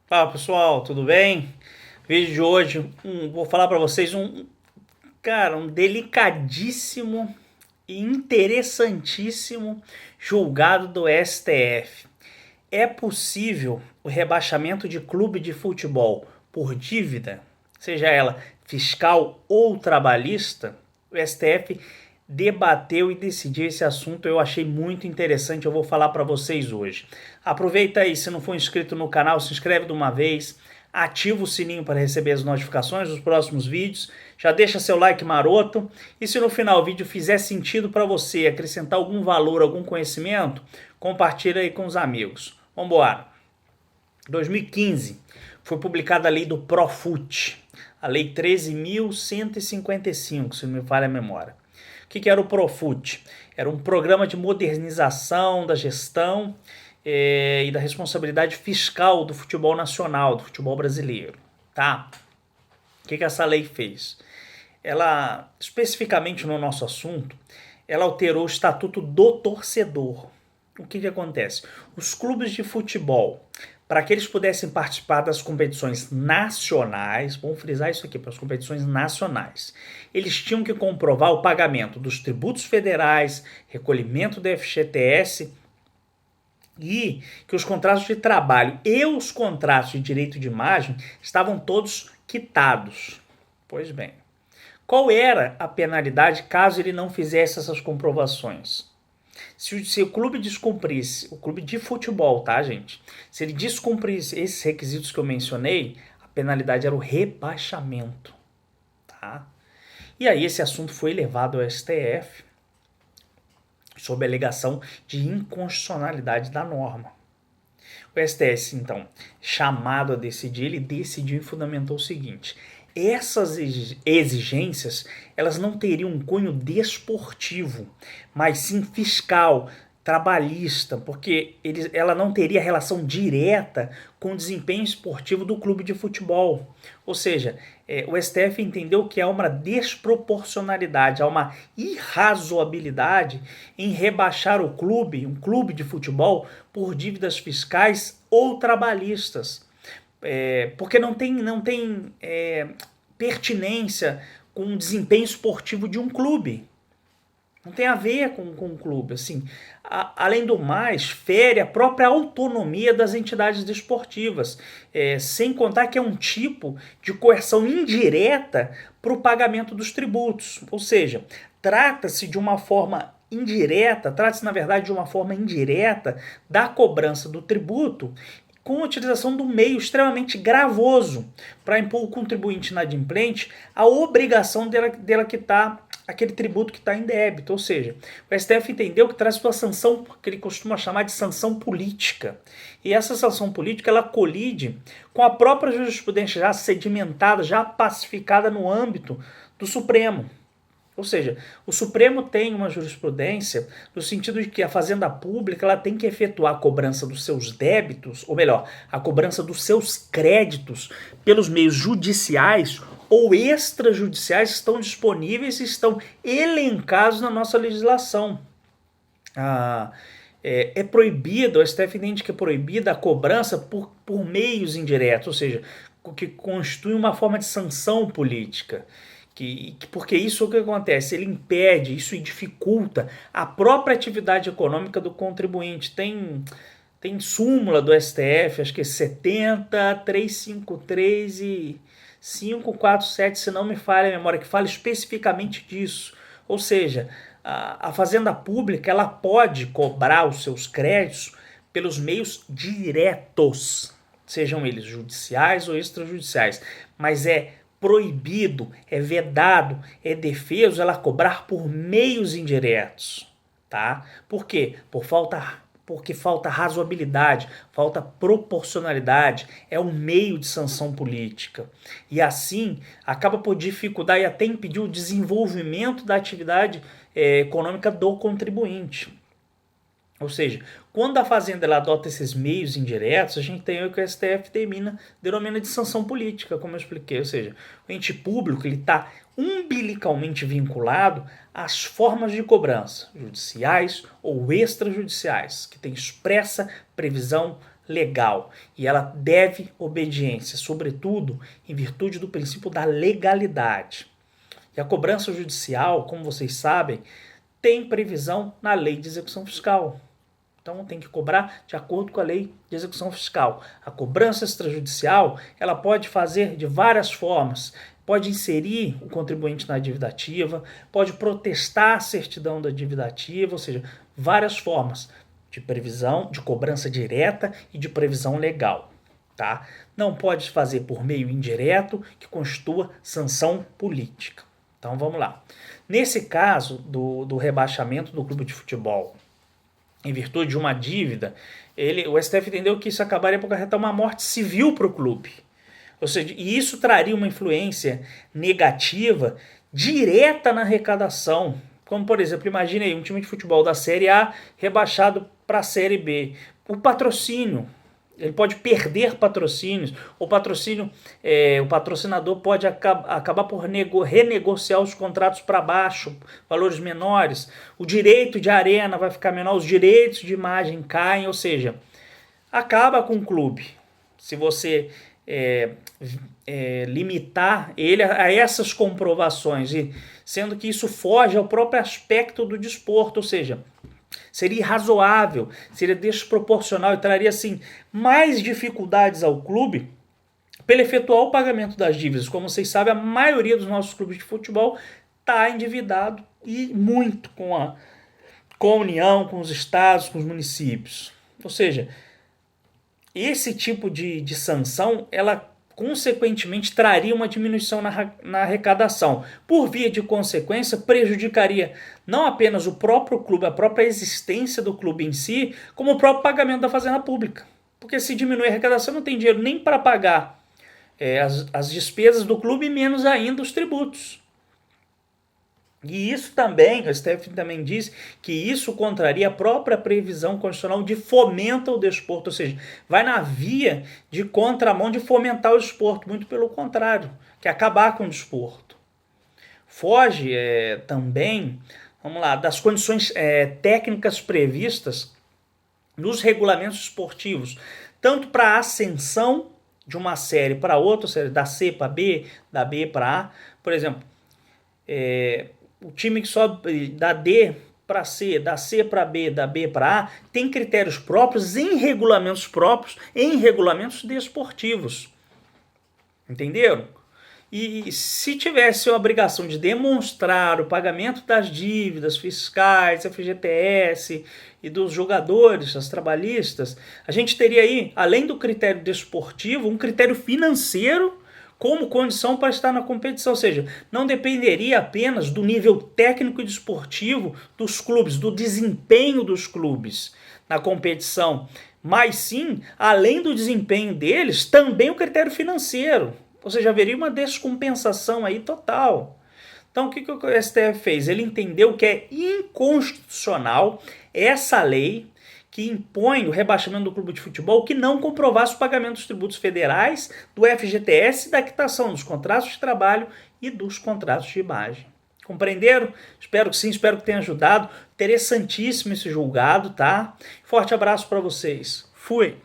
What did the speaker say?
Fala pessoal, tudo bem? Vídeo de hoje, vou falar para vocês um delicadíssimo e interessantíssimo julgado do STF. É possível o rebaixamento de clube de futebol por dívida, seja ela fiscal ou trabalhista? O STF debateu e decidiu esse assunto. Eu achei muito interessante, eu vou falar para vocês hoje. Aproveita aí, se não for inscrito no canal, se inscreve de uma vez, ativa o sininho para receber as notificações dos próximos vídeos, já deixa seu like maroto, e se no final do vídeo fizer sentido para você, acrescentar algum valor, algum conhecimento, compartilha aí com os amigos. Vamos embora. 2015 foi publicada a lei do Profut, a lei 13.155, se não me falha a memória. O que era o Profut? Era um programa de modernização da gestão e da responsabilidade fiscal do futebol nacional, do futebol brasileiro. Tá? O que essa lei fez? Ela, especificamente no nosso assunto, ela alterou o estatuto do torcedor. O que acontece? Os clubes de futebol, para que eles pudessem participar das competições nacionais, vamos frisar isso aqui, para as competições nacionais, eles tinham que comprovar o pagamento dos tributos federais, recolhimento do FGTS e que os contratos de trabalho e os contratos de direito de imagem estavam todos quitados. Pois bem, qual era a penalidade caso ele não fizesse essas comprovações? Se o clube descumprisse, o clube de futebol, tá, gente? Se ele descumprisse esses requisitos que eu mencionei, a penalidade era o rebaixamento, tá? E aí esse assunto foi levado ao STF sob a alegação de inconstitucionalidade da norma. O STF, então, chamado a decidir, ele decidiu e fundamentou o seguinte: essas exigências, elas não teriam um cunho desportivo, mas sim fiscal, trabalhista, porque ela não teria relação direta com o desempenho esportivo do clube de futebol. Ou seja, o STF entendeu que há uma desproporcionalidade, há uma irrazoabilidade em rebaixar o clube, um clube de futebol, por dívidas fiscais ou trabalhistas. Porque não tem pertinência com o desempenho esportivo de um clube. Não tem a ver com o clube. Assim, além do mais, fere a própria autonomia das entidades desportivas, sem contar que é um tipo de coerção indireta para o pagamento dos tributos. Ou seja, trata-se de uma forma indireta, trata-se na verdade de uma forma indireta da cobrança do tributo com a utilização do meio extremamente gravoso para impor o contribuinte inadimplente a obrigação dela quitar aquele tributo que está em débito. Ou seja, o STF entendeu que traz uma sanção que ele costuma chamar de sanção política. E essa sanção política ela colide com a própria jurisprudência já sedimentada, já pacificada no âmbito do Supremo. Ou seja, o Supremo tem uma jurisprudência no sentido de que a Fazenda Pública ela tem que efetuar a cobrança dos seus débitos, ou melhor, a cobrança dos seus créditos pelos meios judiciais ou extrajudiciais que estão disponíveis e estão elencados na nossa legislação. É proibido, o STF entende que é proibida a cobrança por meios indiretos, ou seja, que constitui uma forma de sanção política. Porque isso é o que acontece, ele impede, isso dificulta a própria atividade econômica do contribuinte. Tem súmula do STF, acho que é 70, 353 e 547, se não me falha a memória, que fala especificamente disso. Ou seja, a Fazenda Pública ela pode cobrar os seus créditos pelos meios diretos, sejam eles judiciais ou extrajudiciais, mas é proibido, é vedado, é defeso ela cobrar por meios indiretos, tá? Por quê? Porque falta razoabilidade, falta proporcionalidade, é um meio de sanção política. E assim, acaba por dificultar e até impedir o desenvolvimento da atividade econômica do contribuinte. Ou seja, quando a Fazenda ela adota esses meios indiretos, a gente tem o que o STF denomina de sanção política, como eu expliquei. Ou seja, o ente público está umbilicalmente vinculado às formas de cobrança, judiciais ou extrajudiciais, que tem expressa previsão legal e ela deve obediência, sobretudo em virtude do princípio da legalidade. E a cobrança judicial, como vocês sabem, tem previsão na lei de execução fiscal. Então tem que cobrar de acordo com a lei de execução fiscal. A cobrança extrajudicial, ela pode fazer de várias formas. Pode inserir o contribuinte na dívida ativa, pode protestar a certidão da dívida ativa, ou seja, várias formas de previsão, de cobrança direta e de previsão legal. Tá? Não pode fazer por meio indireto, que constitua sanção política. Então vamos lá. Nesse caso do rebaixamento do clube de futebol, em virtude de uma dívida, o STF entendeu que isso acabaria por acarretar uma morte civil para o clube. Ou seja, e isso traria uma influência negativa direta na arrecadação. Como, por exemplo, imagine aí um time de futebol da Série A rebaixado para a Série B. O patrocínio, ele pode perder patrocínios, o patrocinador pode acabar por renegociar os contratos para baixo, valores menores, o direito de arena vai ficar menor, os direitos de imagem caem, ou seja, acaba com o clube. Se você limitar ele a essas comprovações, e sendo que isso foge ao próprio aspecto do desporto, ou seja, seria irrazoável, seria desproporcional e traria assim mais dificuldades ao clube pelo efetuar o pagamento das dívidas. Como vocês sabem, a maioria dos nossos clubes de futebol está endividado e muito com a União, com os estados, com os municípios. Ou seja, esse tipo de sanção, ela consequentemente traria uma diminuição na arrecadação. Por via de consequência, prejudicaria não apenas o próprio clube, a própria existência do clube em si, como o próprio pagamento da fazenda pública. Porque se diminuir a arrecadação, não tem dinheiro nem para pagar as despesas do clube, e menos ainda os tributos. E isso também, o STF também diz que isso contraria a própria previsão constitucional de fomento ao desporto, ou seja, vai na via de contramão de fomentar o desporto, muito pelo contrário, que é acabar com o desporto. Foge também, vamos lá, das condições técnicas previstas nos regulamentos esportivos, tanto para a ascensão de uma série para outra, ou seja, da C para B, da B para A, por exemplo, o time que sobe da D para C, da C para B, da B para A, tem critérios próprios em regulamentos desportivos. Entenderam? E se tivesse a obrigação de demonstrar o pagamento das dívidas fiscais, FGTS e dos jogadores, as trabalhistas, a gente teria aí, além do critério desportivo, um critério financeiro como condição para estar na competição, ou seja, não dependeria apenas do nível técnico e desportivo dos clubes, do desempenho dos clubes na competição, mas sim, além do desempenho deles, também o critério financeiro, ou seja, haveria uma descompensação aí total. Então, o que o STF fez? Ele entendeu que é inconstitucional essa lei que impõe o rebaixamento do clube de futebol que não comprovasse o pagamento dos tributos federais, do FGTS e da quitação dos contratos de trabalho e dos contratos de imagem. Compreenderam? Espero que sim, espero que tenha ajudado. Interessantíssimo esse julgado, tá? Forte abraço para vocês. Fui!